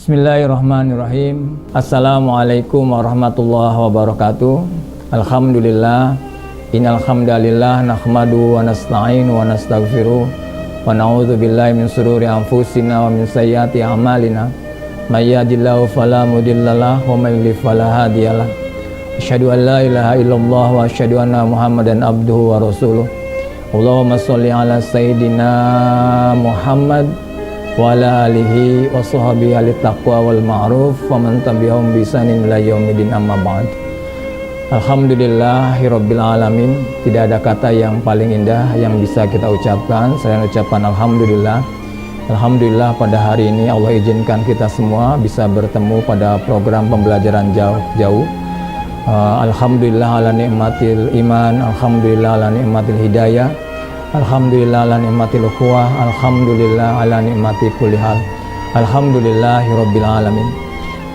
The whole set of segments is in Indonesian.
Bismillahirrahmanirrahim. Assalamualaikum warahmatullahi wabarakatuh. Alhamdulillah. Innal hamdalillah nahmadu wa nasta'inu wa nastaghfiruh wa na'udzu billahi min shururi anfusina wa min sayyiati a'malina. May yahdihillahu fala mudhillalah wa may yudhlil fala hadiyalah. Asyhadu an la ilaha illallah wa asyhadu anna Muhammadan abduhu wa rasuluh. Allahumma sholli ala sayyidina Muhammad wa ala alihi wa sahbihi ahli taqwa wal ma'ruf wa man tabi'ahum bi ihsanin ila yaumil amma ba'd. Alhamdulillahirabbil alamin. Tidak ada kata yang paling indah yang bisa kita ucapkan selain ucapan alhamdulillah. Alhamdulillah pada hari ini Allah izinkan kita semua bisa bertemu pada program pembelajaran jauh. Alhamdulillah ala nikmatil iman, alhamdulillah ala nikmatil hidayah, alhamdulillah ala nikmatil ukhuwah, alhamdulillah ala nikmati kulli hal. Alhamdulillahirabbil alamin.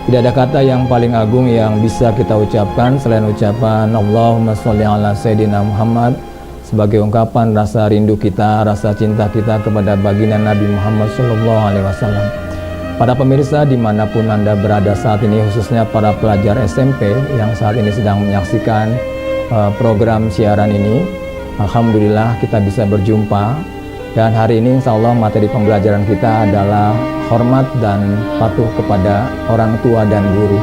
Tidak ada kata yang paling agung yang bisa kita ucapkan selain ucapan Allahumma sholli ala sayyidina Muhammad sebagai ungkapan rasa rindu kita, rasa cinta kita kepada baginda Nabi Muhammad SAW. Para pemirsa dimanapun Anda berada saat ini, khususnya para pelajar SMP yang saat ini sedang menyaksikan program siaran ini, alhamdulillah kita bisa berjumpa. Dan hari ini insya Allah materi pembelajaran kita adalah hormat dan patuh kepada orang tua dan guru.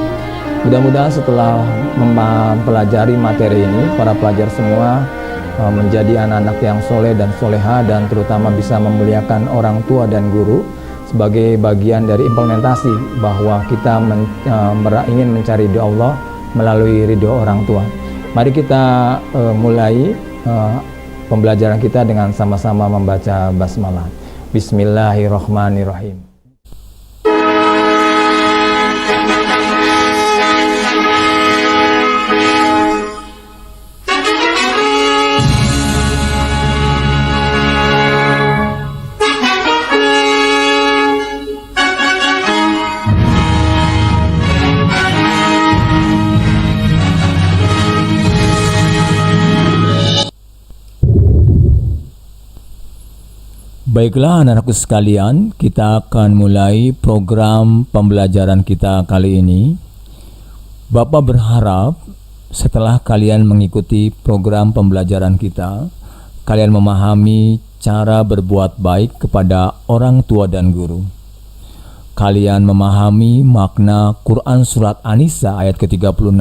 Mudah-mudahan setelah mempelajari materi ini, para pelajar semua menjadi anak-anak yang soleh dan soleha, dan terutama bisa memuliakan orang tua dan guru sebagai bagian dari implementasi bahwa kita ingin mencari ridho Allah melalui ridho orang tua. Mari kita mulai pembelajaran kita dengan sama-sama membaca basmalah. Bismillahirrahmanirrahim. Baiklah anak-anakku sekalian, kita akan mulai program pembelajaran kita kali ini. Bapak berharap setelah kalian mengikuti program pembelajaran kita, kalian memahami cara berbuat baik kepada orang tua dan guru. Kalian memahami makna Quran Surat An-Nisa ayat ke-36.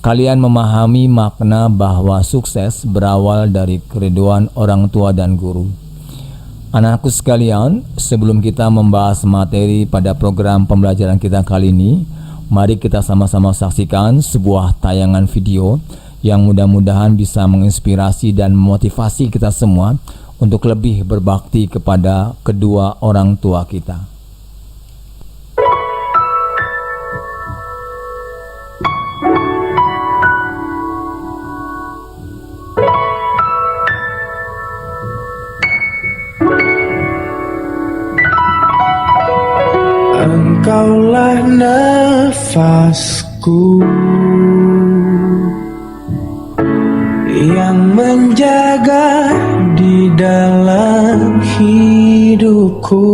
Kalian memahami makna bahwa sukses berawal dari keriduan orang tua dan guru. Anak-anakku sekalian, sebelum kita membahas materi pada program pembelajaran kita kali ini, mari kita sama-sama saksikan sebuah tayangan video yang mudah-mudahan bisa menginspirasi dan memotivasi kita semua untuk lebih berbakti kepada kedua orang tua kita. Engkaulah nafasku yang menjaga di dalam hidupku.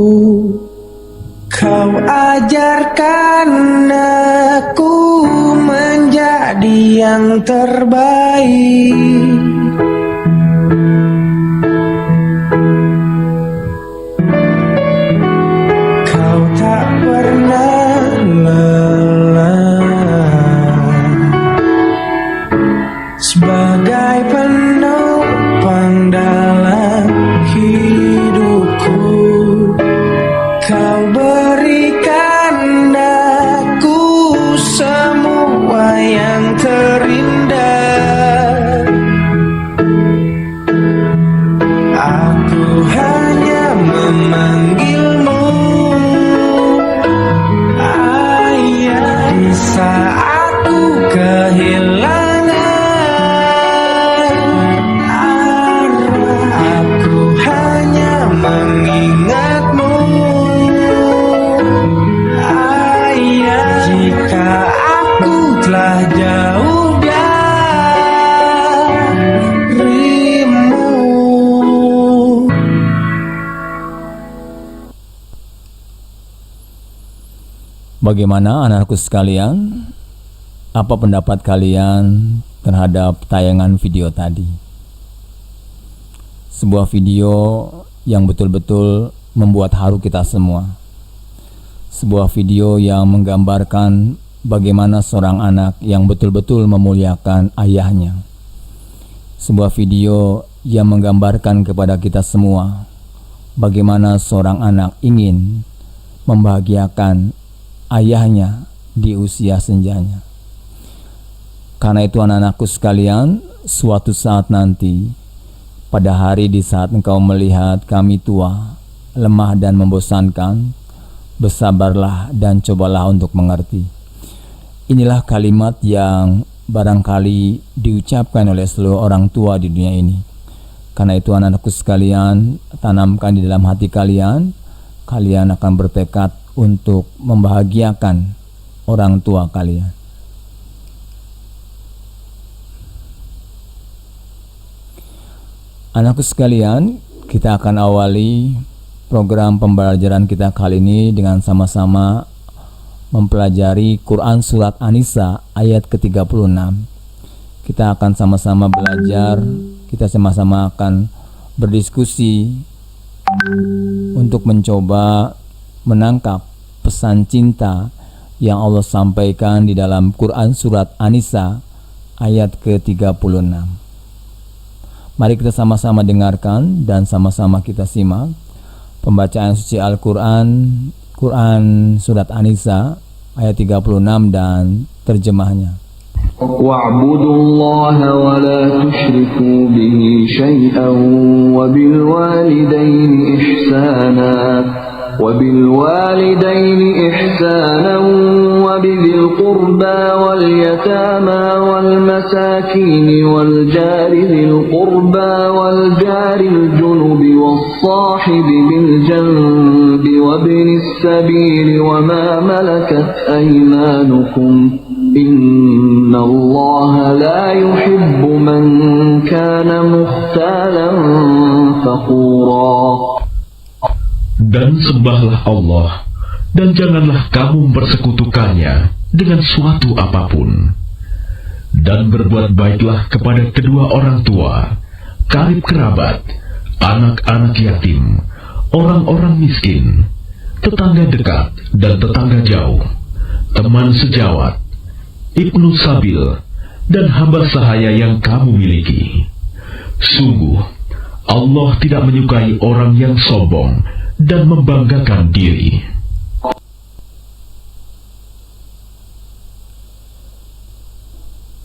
Kau ajarkan aku menjadi yang terbaik. Sebagai penopang dalam hidupku, kau berikan aku semua yang terindah. Aku hanya memanggilmu Ayah di saat ku kehilangan. Mengingatmu Bagaimana anak-anakku sekalian? Apa pendapat kalian terhadap tayangan video tadi? Sebuah video yang betul-betul membuat haru kita semua. Sebuah video yang menggambarkan bagaimana seorang anak yang betul-betul memuliakan ayahnya. Sebuah video yang menggambarkan kepada kita semua bagaimana seorang anak ingin membahagiakan ayahnya di usia senjanya. Karena itu anak-anakku sekalian, suatu saat nanti, pada hari di saat engkau melihat kami tua, lemah dan membosankan, bersabarlah dan cobalah untuk mengerti. Inilah kalimat yang barangkali diucapkan oleh seluruh orang tua di dunia ini. Karena itu anak-anakku sekalian, tanamkan di dalam hati kalian, kalian akan bertekad untuk membahagiakan orang tua kalian. Anakku sekalian, kita akan awali program pembelajaran kita kali ini dengan sama-sama mempelajari Quran Surat An-Nisa ayat ke-36. Kita akan sama-sama belajar, kita sama-sama akan berdiskusi untuk mencoba menangkap pesan cinta yang Allah sampaikan di dalam Quran Surat An-Nisa ayat ke-36. Mari kita sama-sama dengarkan dan sama-sama kita simak pembacaan suci Al-Quran, Quran Surat An-Nisa ayat 36 dan terjemahnya. وَاعْبُدُوا اللَّهَ وَلَا تُشْرِكُوا بِهِ شَيْئًا وَبِالْوَالِدَيْنِ إِحْسَانًا وَبِذِي الْقُرْبَى وَالْيَتَامَى وَالْمَسَاكِينِ وَالْجَارِ ذِي الْقُرْبَى وَالْجَارِ الْجُنُبِ وَالصَّاحِبِ بِالْجَنبِ وَابْنِ السَّبِيلِ وَمَا مَلَكَتْ أَيْمَانُكُمْ إِنَّ اللَّهَ لَا يُحِبُّ مَنْ كَانَ مُخْتَالًا فَخُورًا. Dan sembahlah Allah, dan janganlah kamu mempersekutukannya dengan suatu apapun. Dan berbuat baiklah kepada kedua orang tua, karib kerabat, anak-anak yatim, orang-orang miskin, tetangga dekat dan tetangga jauh, teman sejawat, ibnu sabil, dan hamba sahaya yang kamu miliki. Sungguh, Allah tidak menyukai orang yang sombong dan membanggakan diri.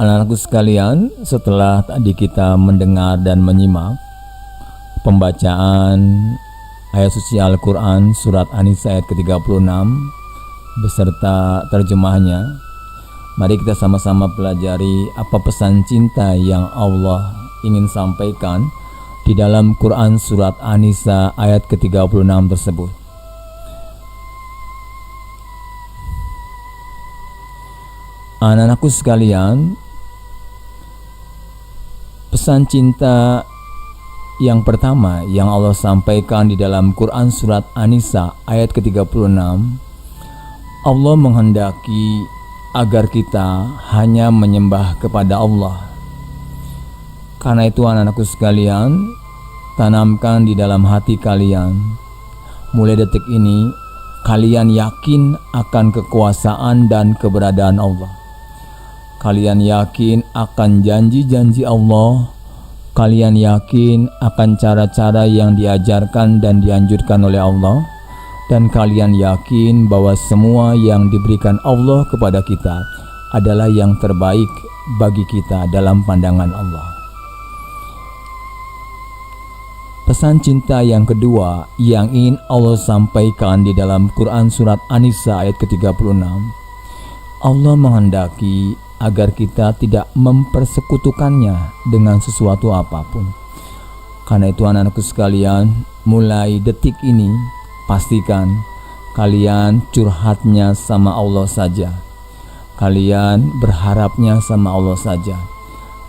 Anak-anakku sekalian, setelah tadi kita mendengar dan menyimak pembacaan ayat suci Al-Quran Surat An-Nisa ayat ke-36 beserta terjemahnya, mari kita sama-sama pelajari apa pesan cinta yang Allah ingin sampaikan di dalam Quran Surat An-Nisa ayat ke-36 tersebut. Anak-anakku sekalian, pesan cinta yang pertama yang Allah sampaikan di dalam Quran Surat An-Nisa ayat ke-36, Allah menghendaki agar kita hanya menyembah kepada Allah. Karena itu anak-anakku sekalian, tanamkan di dalam hati kalian, mulai detik ini kalian yakin akan kekuasaan dan keberadaan Allah. Kalian yakin akan janji-janji Allah. Kalian yakin akan cara-cara yang diajarkan dan dianjurkan oleh Allah. Dan kalian yakin bahwa semua yang diberikan Allah kepada kita adalah yang terbaik bagi kita dalam pandangan Allah. Pesan cinta yang kedua yang ingin Allah sampaikan di dalam Quran Surat An-Nisa ayat ke-36, Allah menghendaki agar kita tidak mempersekutukannya dengan sesuatu apapun. Karena itu anak-anakku sekalian, mulai detik ini pastikan kalian curhatnya sama Allah saja. Kalian berharapnya sama Allah saja.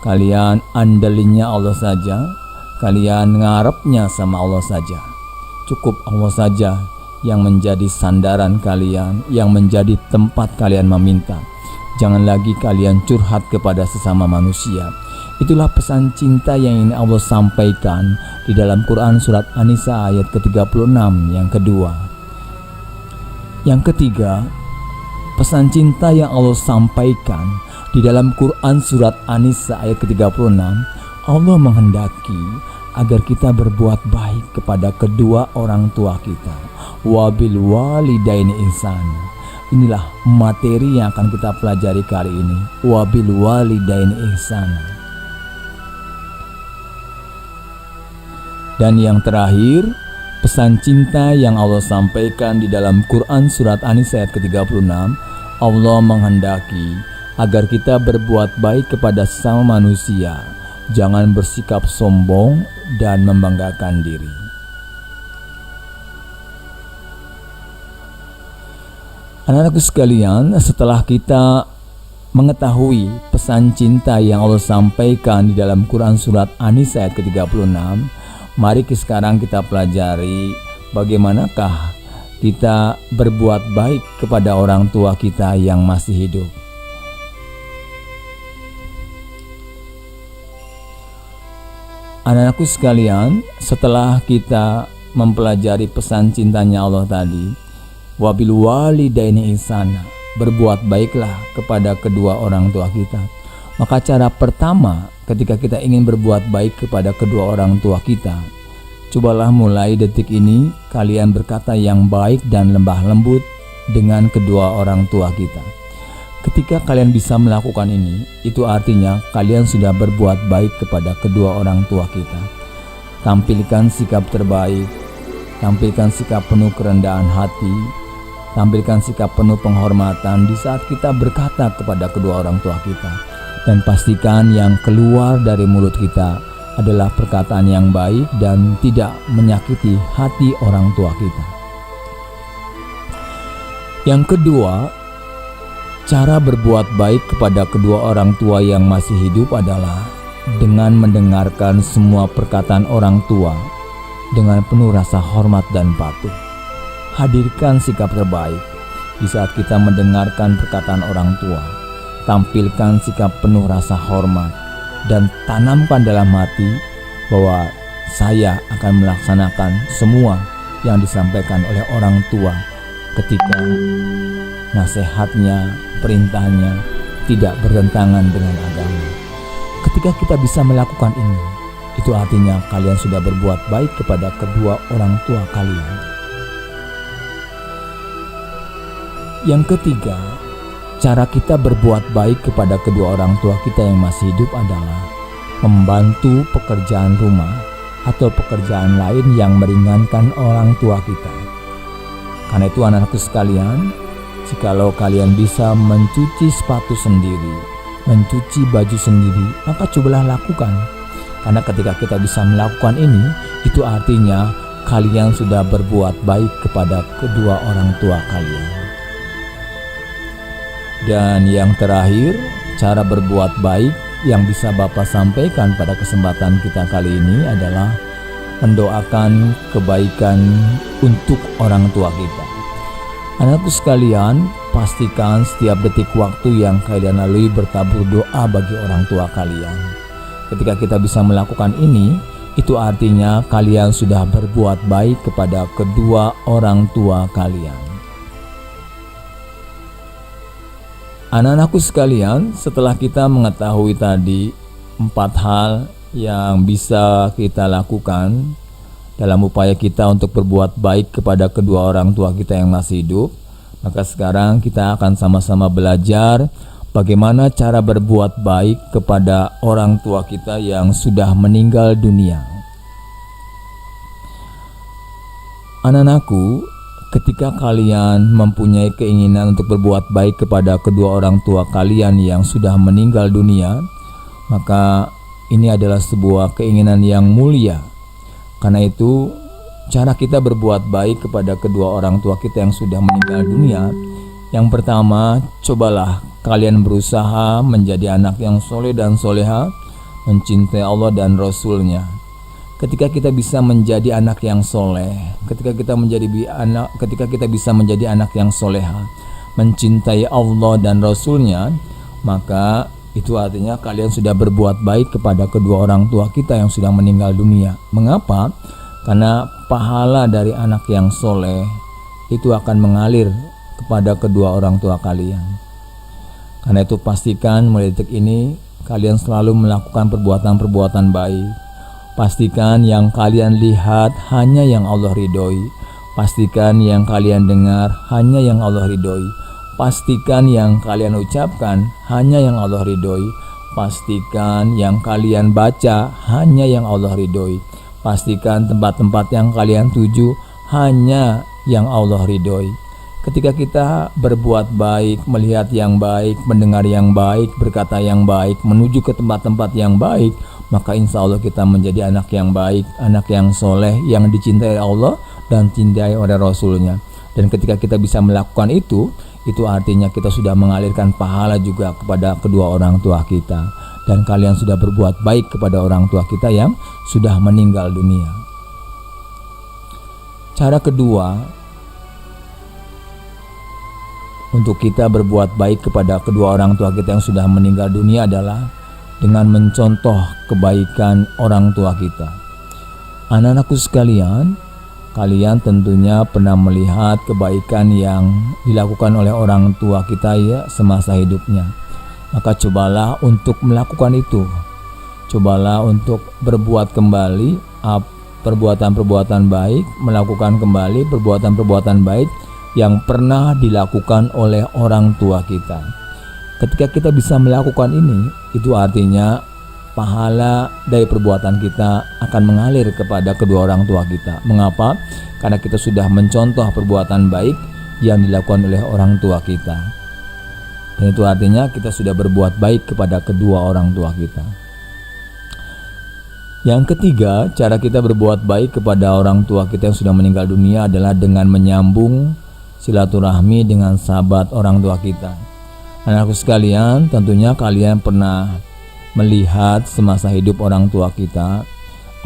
Kalian andelinnya Allah saja. Kalian ngarepnya sama Allah saja. Cukup Allah saja yang menjadi sandaran kalian, yang menjadi tempat kalian meminta. Jangan lagi kalian curhat kepada sesama manusia. Itulah pesan cinta yang ingin Allah sampaikan di dalam Quran surat An-Nisa ayat ke-36 yang kedua. Yang ketiga, pesan cinta yang Allah sampaikan di dalam Quran surat An-Nisa ayat ke-36, Allah menghendaki agar kita berbuat baik kepada kedua orang tua kita. Wabil walidaini ihsana. Inilah materi yang akan kita pelajari kali ini. Wabil walidaini ihsana. Dan yang terakhir, pesan cinta yang Allah sampaikan di dalam Quran surat An-Nisa ayat ke-36, Allah menghendaki agar kita berbuat baik kepada sesama manusia. Jangan bersikap sombong dan membanggakan diri. Anak-anakku sekalian, setelah kita mengetahui pesan cinta yang Allah sampaikan di dalam Quran surat An-Nisa ayat ke-36, mari sekarang kita pelajari bagaimanakah kita berbuat baik kepada orang tua kita yang masih hidup. Anak-anakku sekalian, setelah kita mempelajari pesan cintanya Allah tadi, wabil walidaini ihsana, berbuat baiklah kepada kedua orang tua kita. Maka cara pertama ketika kita ingin berbuat baik kepada kedua orang tua kita, cobalah mulai detik ini kalian berkata yang baik dan lembah lembut dengan kedua orang tua kita. Ketika kalian bisa melakukan ini, itu artinya kalian sudah berbuat baik kepada kedua orang tua kita. Tampilkan sikap terbaik, tampilkan sikap penuh kerendahan hati, tampilkan sikap penuh penghormatan di saat kita berkata kepada kedua orang tua kita. Dan pastikan yang keluar dari mulut kita adalah perkataan yang baik dan tidak menyakiti hati orang tua kita. Yang kedua, cara berbuat baik kepada kedua orang tua yang masih hidup adalah dengan mendengarkan semua perkataan orang tua dengan penuh rasa hormat dan patuh. Hadirkan sikap terbaik di saat kita mendengarkan perkataan orang tua. Tampilkan sikap penuh rasa hormat dan tanamkan dalam hati bahwa saya akan melaksanakan semua yang disampaikan oleh orang tua ketika nasihatnya, perintahnya tidak bertentangan dengan agama. Ketika kita bisa melakukan ini, itu artinya kalian sudah berbuat baik kepada kedua orang tua kalian. Yang ketiga, cara kita berbuat baik kepada kedua orang tua kita yang masih hidup adalah membantu pekerjaan rumah atau pekerjaan lain yang meringankan orang tua kita. Karena itu anak-anakku sekalian, jikalau kalian bisa mencuci sepatu sendiri, mencuci baju sendiri, maka cobalah lakukan. Karena ketika kita bisa melakukan ini, itu artinya kalian sudah berbuat baik kepada kedua orang tua kalian. Dan yang terakhir, cara berbuat baik yang bisa Bapak sampaikan pada kesempatan kita kali ini adalah mendoakan kebaikan untuk orang tua kita. Anakku sekalian, pastikan setiap detik waktu yang kalian lalui bertabur doa bagi orang tua kalian. Ketika kita bisa melakukan ini, itu artinya kalian sudah berbuat baik kepada kedua orang tua kalian. Anak-anakku sekalian, setelah kita mengetahui tadi 4 hal yang bisa kita lakukan dalam upaya kita untuk berbuat baik kepada kedua orang tua kita yang masih hidup, maka sekarang kita akan sama-sama belajar bagaimana cara berbuat baik kepada orang tua kita yang sudah meninggal dunia. Anak-anakku, ketika kalian mempunyai keinginan untuk berbuat baik kepada kedua orang tua kalian yang sudah meninggal dunia, maka ini adalah sebuah keinginan yang mulia. Karena itu, cara kita berbuat baik kepada kedua orang tua kita yang sudah meninggal dunia, yang pertama, cobalah kalian berusaha menjadi anak yang soleh dan soleha, mencintai Allah dan Rasul-Nya. Ketika kita bisa menjadi anak yang soleh, ketika kita bisa menjadi anak yang soleha, mencintai Allah dan Rasulnya, maka itu artinya kalian sudah berbuat baik kepada kedua orang tua kita yang sudah meninggal dunia. Mengapa? Karena pahala dari anak yang soleh itu akan mengalir kepada kedua orang tua kalian. Karena itu pastikan mulai detik ini kalian selalu melakukan perbuatan-perbuatan baik. Pastikan yang kalian lihat hanya yang Allah ridhoi. Pastikan yang kalian dengar hanya yang Allah ridhoi. Pastikan yang kalian ucapkan hanya yang Allah ridhoi. Pastikan yang kalian baca hanya yang Allah ridhoi. Pastikan tempat-tempat yang kalian tuju hanya yang Allah ridhoi. Ketika kita berbuat baik, melihat yang baik, mendengar yang baik, berkata yang baik, menuju ke tempat-tempat yang baik, maka insya Allah kita menjadi anak yang baik, anak yang soleh, yang dicintai Allah dan dicintai oleh Rasulnya. Dan ketika kita bisa melakukan itu artinya kita sudah mengalirkan pahala juga kepada kedua orang tua kita. Dan kalian sudah berbuat baik kepada orang tua kita yang sudah meninggal dunia. Cara kedua untuk kita berbuat baik kepada kedua orang tua kita yang sudah meninggal dunia adalah dengan mencontoh kebaikan orang tua kita. Anak-anakku sekalian, kalian tentunya pernah melihat kebaikan yang dilakukan oleh orang tua kita ya semasa hidupnya. Maka cobalah untuk melakukan itu. Cobalah untuk berbuat kembali perbuatan-perbuatan baik, melakukan kembali perbuatan-perbuatan baik yang pernah dilakukan oleh orang tua kita. Ketika kita bisa melakukan ini, itu artinya pahala dari perbuatan kita akan mengalir kepada kedua orang tua kita. Mengapa? Karena kita sudah mencontoh perbuatan baik yang dilakukan oleh orang tua kita. Dan itu artinya kita sudah berbuat baik kepada kedua orang tua kita. Yang ketiga, cara kita berbuat baik kepada orang tua kita yang sudah meninggal dunia adalah dengan menyambung silaturahmi dengan sahabat orang tua kita. Anakku sekalian, tentunya kalian pernah melihat semasa hidup orang tua kita.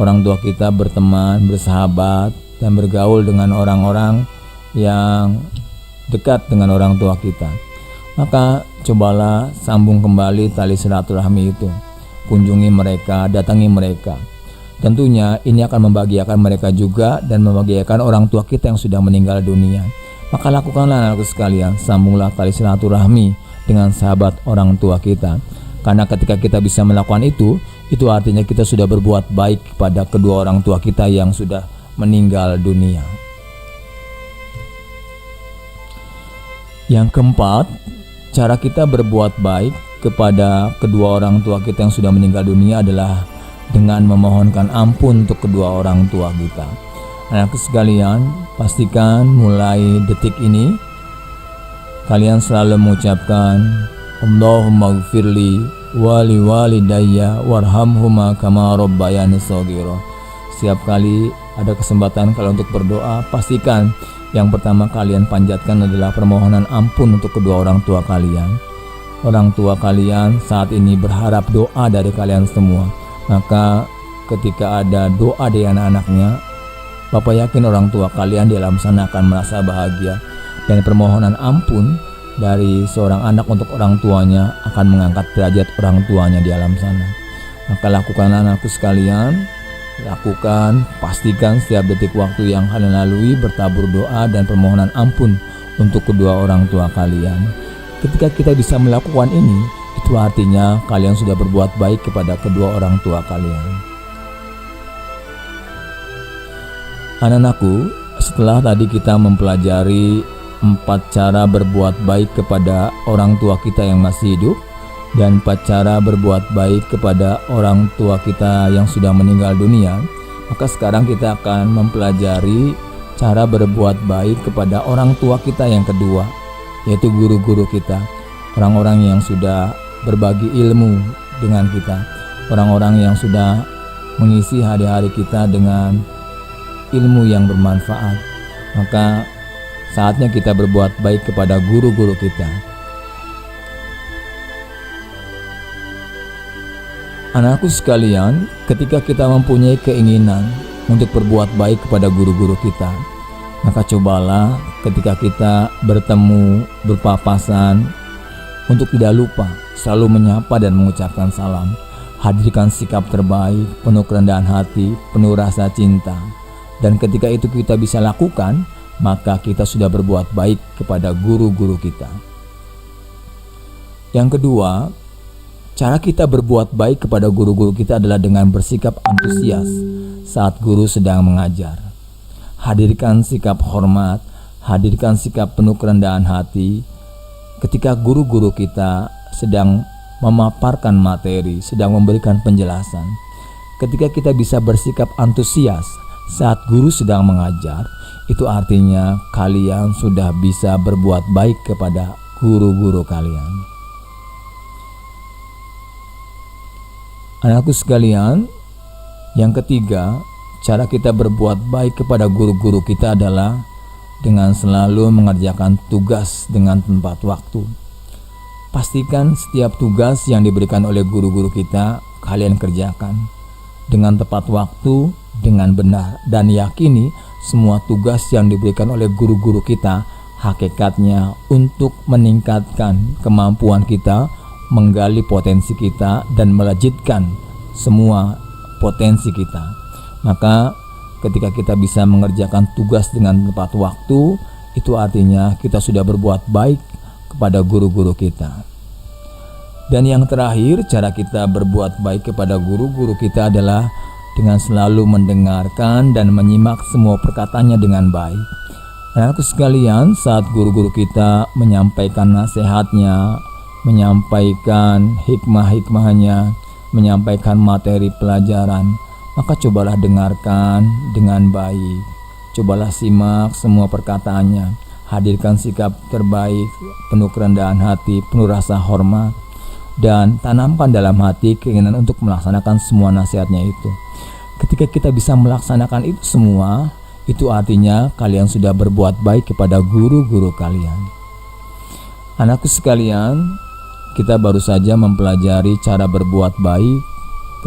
Orang tua kita berteman, bersahabat, dan bergaul dengan orang-orang yang dekat dengan orang tua kita. Maka cobalah sambung kembali tali silaturahmi itu. Kunjungi mereka, datangi mereka. Tentunya ini akan membahagiakan mereka juga dan membahagiakan orang tua kita yang sudah meninggal dunia. Maka lakukanlah anakku sekalian, sambunglah tali silaturahmi dengan sahabat orang tua kita. Karena ketika kita bisa melakukan itu artinya kita sudah berbuat baik kepada kedua orang tua kita yang sudah meninggal dunia. Yang keempat, cara kita berbuat baik kepada kedua orang tua kita yang sudah meninggal dunia adalah dengan memohonkan ampun untuk kedua orang tua kita. Anak sekalian, pastikan mulai detik ini kalian selalu mengucapkan Allahumma gfirli wali walidayya warhamhuma kama rabbayani shaghira. Setiap kali ada kesempatan kalian untuk berdoa, pastikan yang pertama kalian panjatkan adalah permohonan ampun untuk kedua orang tua kalian. Orang tua kalian saat ini berharap doa dari kalian semua. Maka ketika ada doa dari anak-anaknya, Bapak yakin orang tua kalian di alam sana akan merasa bahagia. Dan permohonan ampun dari seorang anak untuk orang tuanya akan mengangkat derajat orang tuanya di alam sana. Maka lakukanlah anakku sekalian, lakukan, pastikan setiap detik waktu yang kalian lalui bertabur doa dan permohonan ampun untuk kedua orang tua kalian. Ketika kita bisa melakukan ini, itu artinya kalian sudah berbuat baik kepada kedua orang tua kalian. Anak-anakku, setelah tadi kita mempelajari 4 cara berbuat baik kepada orang tua kita yang masih hidup dan 4 cara berbuat baik kepada orang tua kita yang sudah meninggal dunia, maka sekarang kita akan mempelajari cara berbuat baik kepada orang tua kita yang kedua, yaitu guru-guru kita, orang-orang yang sudah berbagi ilmu dengan kita, orang-orang yang sudah mengisi hari-hari kita dengan ilmu yang bermanfaat. Maka saatnya kita berbuat baik kepada guru-guru kita. Anakku sekalian, ketika kita mempunyai keinginan untuk berbuat baik kepada guru-guru kita, maka cobalah ketika kita bertemu, berpapasan, untuk tidak lupa selalu menyapa dan mengucapkan salam. Hadirkan sikap terbaik, penuh kerendahan hati, penuh rasa cinta. Dan ketika itu kita bisa lakukan, maka kita sudah berbuat baik kepada guru-guru kita. Yang kedua, cara kita berbuat baik kepada guru-guru kita adalah dengan bersikap antusias saat guru sedang mengajar. Hadirkan sikap hormat, hadirkan sikap penuh kerendahan hati ketika guru-guru kita sedang memaparkan materi, sedang memberikan penjelasan. Ketika kita bisa bersikap antusias saat guru sedang mengajar, itu artinya kalian sudah bisa berbuat baik kepada guru-guru kalian. Anakku sekalian, yang ketiga, cara kita berbuat baik kepada guru-guru kita adalah dengan selalu mengerjakan tugas dengan tepat waktu. Pastikan setiap tugas yang diberikan oleh guru-guru kita kalian kerjakan dengan tepat waktu, dengan benar, dan yakini semua tugas yang diberikan oleh guru-guru kita hakikatnya untuk meningkatkan kemampuan kita, menggali potensi kita, dan melejitkan semua potensi kita. Maka ketika kita bisa mengerjakan tugas dengan tepat waktu, itu artinya kita sudah berbuat baik kepada guru-guru kita. Dan yang terakhir, cara kita berbuat baik kepada guru-guru kita adalah dengan selalu mendengarkan dan menyimak semua perkataannya dengan baik. Anakku sekalian, saat guru-guru kita menyampaikan nasihatnya, menyampaikan hikmah-hikmahnya, menyampaikan materi pelajaran, maka cobalah dengarkan dengan baik. Cobalah simak semua perkataannya. Hadirkan sikap terbaik, penuh kerendahan hati, penuh rasa hormat, dan tanamkan dalam hati keinginan untuk melaksanakan semua nasihatnya itu. Ketika kita bisa melaksanakan itu semua, itu artinya kalian sudah berbuat baik kepada guru-guru kalian. Anakku sekalian, kita baru saja mempelajari cara berbuat baik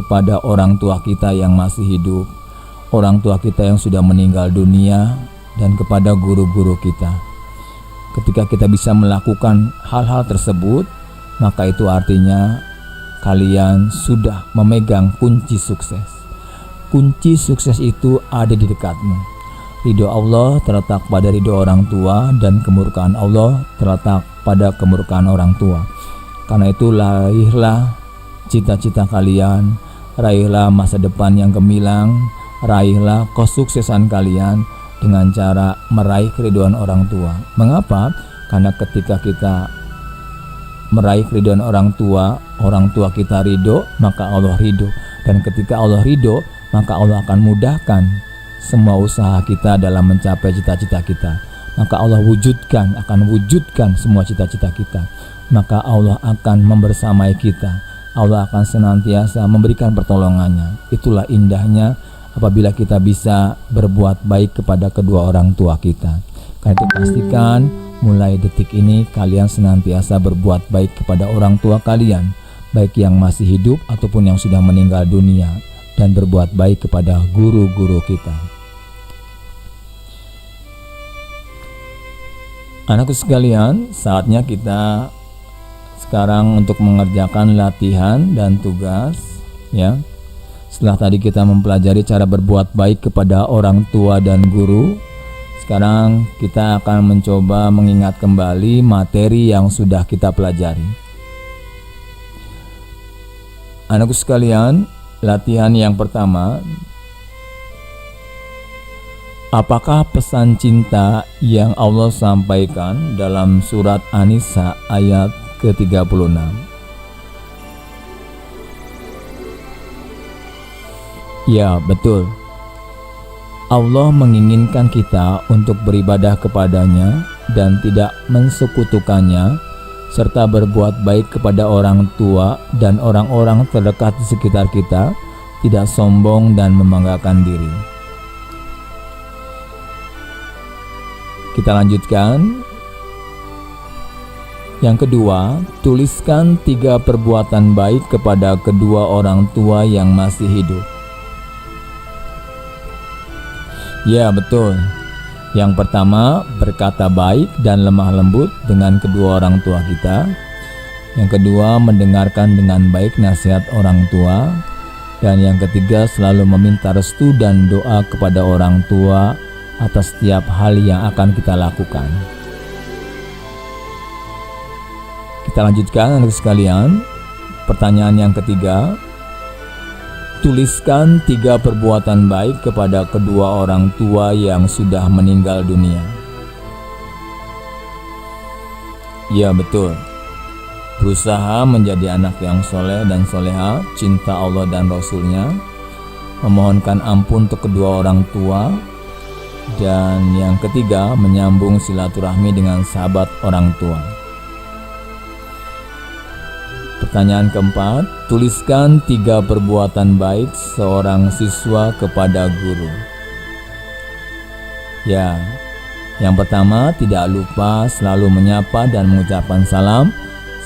kepada orang tua kita yang masih hidup, orang tua kita yang sudah meninggal dunia, dan kepada guru-guru kita. Ketika kita bisa melakukan hal-hal tersebut, maka itu artinya kalian sudah memegang kunci sukses. Kunci sukses itu ada di dekatmu. Ridho Allah terletak pada ridho orang tua, dan kemurkaan Allah terletak pada kemurkaan orang tua. Karena itu raihlah cita-cita kalian, raihlah masa depan yang gemilang, raihlah kesuksesan kalian dengan cara meraih keridhaan orang tua. Mengapa? Karena ketika kita meraih keridhaan orang tua kita ridho, maka Allah ridho. Dan ketika Allah ridho, maka Allah akan mudahkan semua usaha kita dalam mencapai cita-cita kita. Maka Allah akan wujudkan semua cita-cita kita. Maka Allah akan membersamai kita. Allah akan senantiasa memberikan pertolongannya. Itulah indahnya apabila kita bisa berbuat baik kepada kedua orang tua kita. Karena itu pastikan mulai detik ini kalian senantiasa berbuat baik kepada orang tua kalian, baik yang masih hidup ataupun yang sudah meninggal dunia, dan berbuat baik kepada guru-guru kita. Anakku sekalian, saatnya kita sekarang untuk mengerjakan latihan dan tugas, ya. Setelah tadi kita mempelajari cara berbuat baik kepada orang tua dan guru, sekarang kita akan mencoba mengingat kembali materi yang sudah kita pelajari. Anakku sekalian, latihan yang pertama, apakah pesan cinta yang Allah sampaikan dalam surat An-Nisa ayat ke-36? Ya, betul. Allah menginginkan kita untuk beribadah kepadanya dan tidak mensekutukannya, serta berbuat baik kepada orang tua dan orang-orang terdekat di sekitar kita, tidak sombong dan membanggakan diri. Kita lanjutkan. Yang kedua, tuliskan 3 perbuatan baik kepada kedua orang tua yang masih hidup. Ya, betul. Yang pertama, berkata baik dan lemah lembut dengan kedua orang tua kita. Yang kedua, mendengarkan dengan baik nasihat orang tua. Dan yang ketiga, selalu meminta restu dan doa kepada orang tua atas setiap hal yang akan kita lakukan. Kita lanjutkan anak sekalian. Pertanyaan yang ketiga, tuliskan 3 perbuatan baik kepada kedua orang tua yang sudah meninggal dunia. Ya, betul. Berusaha menjadi anak yang soleh dan soleha, cinta Allah dan Rasulnya, memohonkan ampun untuk kedua orang tua, dan yang ketiga, menyambung silaturahmi dengan sahabat orang tua. Pertanyaan keempat, tuliskan 3 perbuatan baik seorang siswa kepada guru. Ya, yang pertama, tidak lupa selalu menyapa dan mengucapkan salam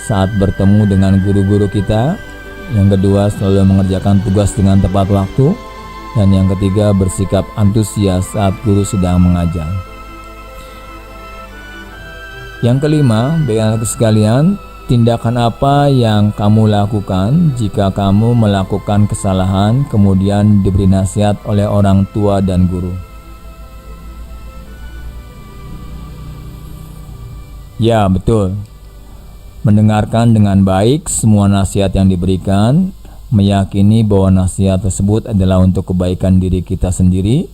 saat bertemu dengan guru-guru kita. Yang kedua, selalu mengerjakan tugas dengan tepat waktu. Dan yang ketiga, bersikap antusias saat guru sedang mengajar. Yang kelima, bagi anak sekalian, tindakan apa yang kamu lakukan jika kamu melakukan kesalahan kemudian diberi nasihat oleh orang tua dan guru? Ya, betul. Mendengarkan dengan baik semua nasihat yang diberikan, meyakini bahwa nasihat tersebut adalah untuk kebaikan diri kita sendiri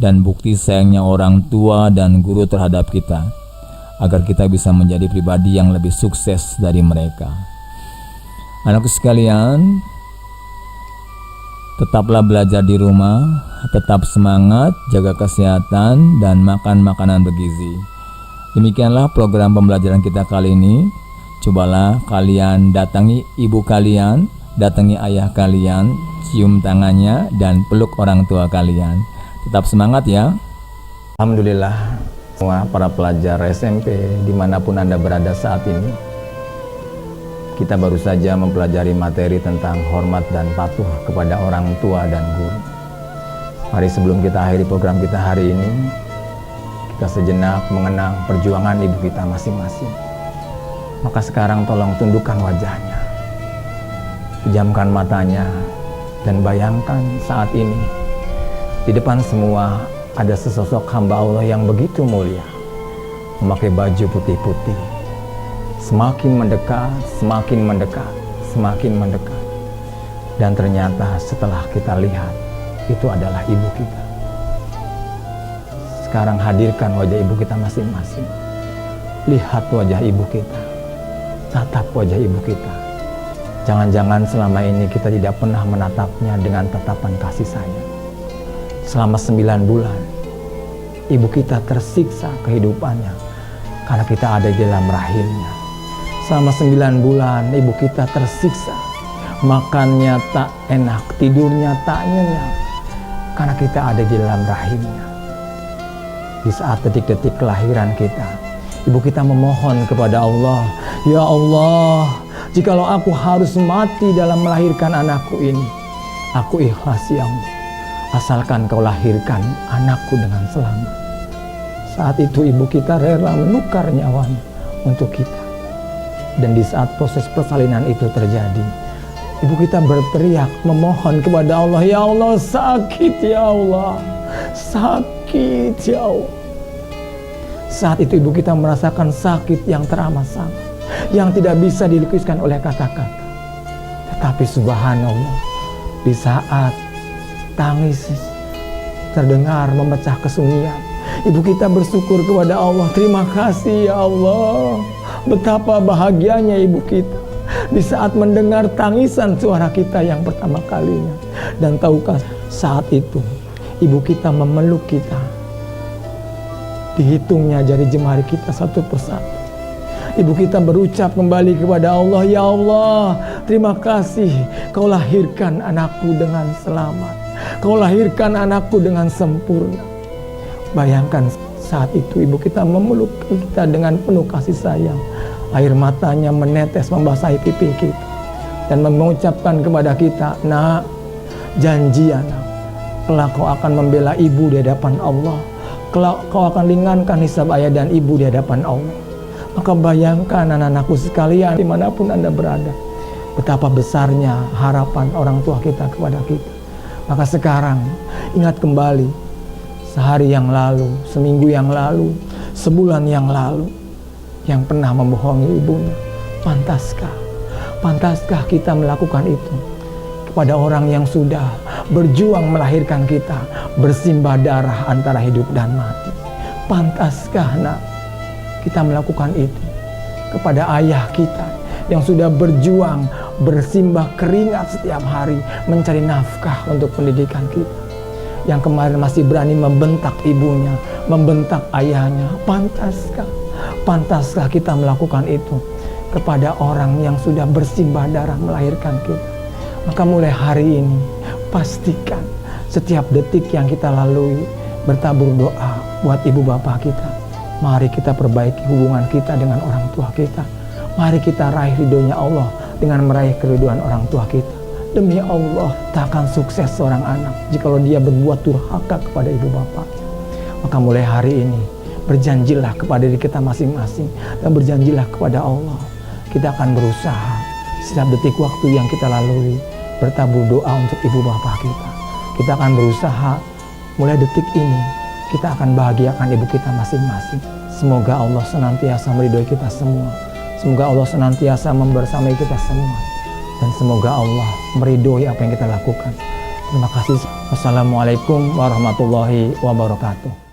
dan bukti sayangnya orang tua dan guru terhadap kita, agar kita bisa menjadi pribadi yang lebih sukses dari mereka. Anakku sekalian, tetaplah belajar di rumah, tetap semangat, jaga kesehatan, dan makan makanan bergizi. Demikianlah program pembelajaran kita kali ini. Cobalah kalian datangi ibu kalian, datangi ayah kalian, cium tangannya, dan peluk orang tua kalian. Tetap semangat ya. Alhamdulillah, semua para pelajar SMP dimanapun Anda berada saat ini, kita baru saja mempelajari materi tentang hormat dan patuh kepada orang tua dan guru. Mari sebelum kita akhiri program kita hari ini, kita sejenak mengenang perjuangan ibu kita masing-masing. Maka sekarang tolong tundukkan wajahnya, pejamkan matanya, dan bayangkan saat ini di depan semua ada sesosok hamba Allah yang begitu mulia, memakai baju putih-putih, semakin mendekat, semakin mendekat, semakin mendekat. Dan ternyata setelah kita lihat, itu adalah ibu kita. Sekarang hadirkan wajah ibu kita masing-masing. Lihat wajah ibu kita, tatap wajah ibu kita. Jangan-jangan selama ini kita tidak pernah menatapnya dengan tatapan kasih sayang. Selama 9 bulan, ibu kita tersiksa kehidupannya karena kita ada di dalam rahimnya. Selama 9 bulan, ibu kita tersiksa, makannya tak enak, tidurnya tak nyenyak, karena kita ada di dalam rahimnya. Di saat detik-detik kelahiran kita, ibu kita memohon kepada Allah, "Ya Allah, jikalau aku harus mati dalam melahirkan anakku ini, aku ikhlas ya Allah, asalkan kau lahirkan anakku dengan selamat." Saat itu ibu kita rela menukar nyawanya untuk kita. Dan di saat proses persalinan itu terjadi, ibu kita berteriak memohon kepada Allah, "Ya Allah, sakit ya Allah, sakit ya Allah." Saat itu ibu kita merasakan sakit yang teramat sangat, yang tidak bisa dilukiskan oleh kata-kata. Tetapi subhanallah, di saat tangis terdengar memecah kesunyian, ibu kita bersyukur kepada Allah, "Terima kasih ya Allah." Betapa bahagianya ibu kita di saat mendengar tangisan suara kita yang pertama kalinya. Dan tahukah, saat itu ibu kita memeluk kita, dihitungnya jari jemari kita satu persatu. Ibu kita berucap kembali kepada Allah, "Ya Allah, terima kasih kau lahirkan anakku dengan selamat, kau lahirkan anakku dengan sempurna." Bayangkan saat itu ibu kita memeluk kita dengan penuh kasih sayang. Air matanya menetes membasahi pipi kita dan mengucapkan kepada kita, nak, janji anak, kelak kau akan membela ibu di hadapan Allah, kelak kau akan ringankan hisab ayah dan ibu di hadapan Allah. Maka bayangkan anak-anakku sekalian dimanapun Anda berada, betapa besarnya harapan orang tua kita kepada kita. Maka sekarang ingat kembali sehari yang lalu, seminggu yang lalu, sebulan yang lalu, yang pernah membohongi ibunya. Pantaskah kita melakukan itu kepada orang yang sudah berjuang melahirkan kita, bersimbah darah antara hidup dan mati? Pantaskah nak kita melakukan itu kepada ayah kita yang sudah berjuang, bersimbah keringat setiap hari mencari nafkah untuk pendidikan kita, yang kemarin masih berani membentak ibunya, membentak ayahnya? Pantaskah kita melakukan itu kepada orang yang sudah bersimbah darah melahirkan kita? Maka mulai hari ini pastikan setiap detik yang kita lalui bertabur doa buat ibu bapak kita. Mari kita perbaiki hubungan kita dengan orang tua kita. Mari kita raih ridhonya Allah dengan meraih keriduan orang tua kita. Demi Allah, tak akan sukses seorang anak jikalau dia berbuat durhaka kepada ibu bapaknya. Maka mulai hari ini berjanjilah kepada diri kita masing-masing dan berjanjilah kepada Allah. Kita akan berusaha setiap detik waktu yang kita lalui bertabur doa untuk ibu bapak kita. Kita akan berusaha mulai detik ini kita akan bahagiakan ibu kita masing-masing. Semoga Allah senantiasa meridhoi kita semua. Semoga Allah senantiasa membersamai kita semua. Dan semoga Allah meridhoi apa yang kita lakukan. Terima kasih. Wassalamualaikum warahmatullahi wabarakatuh.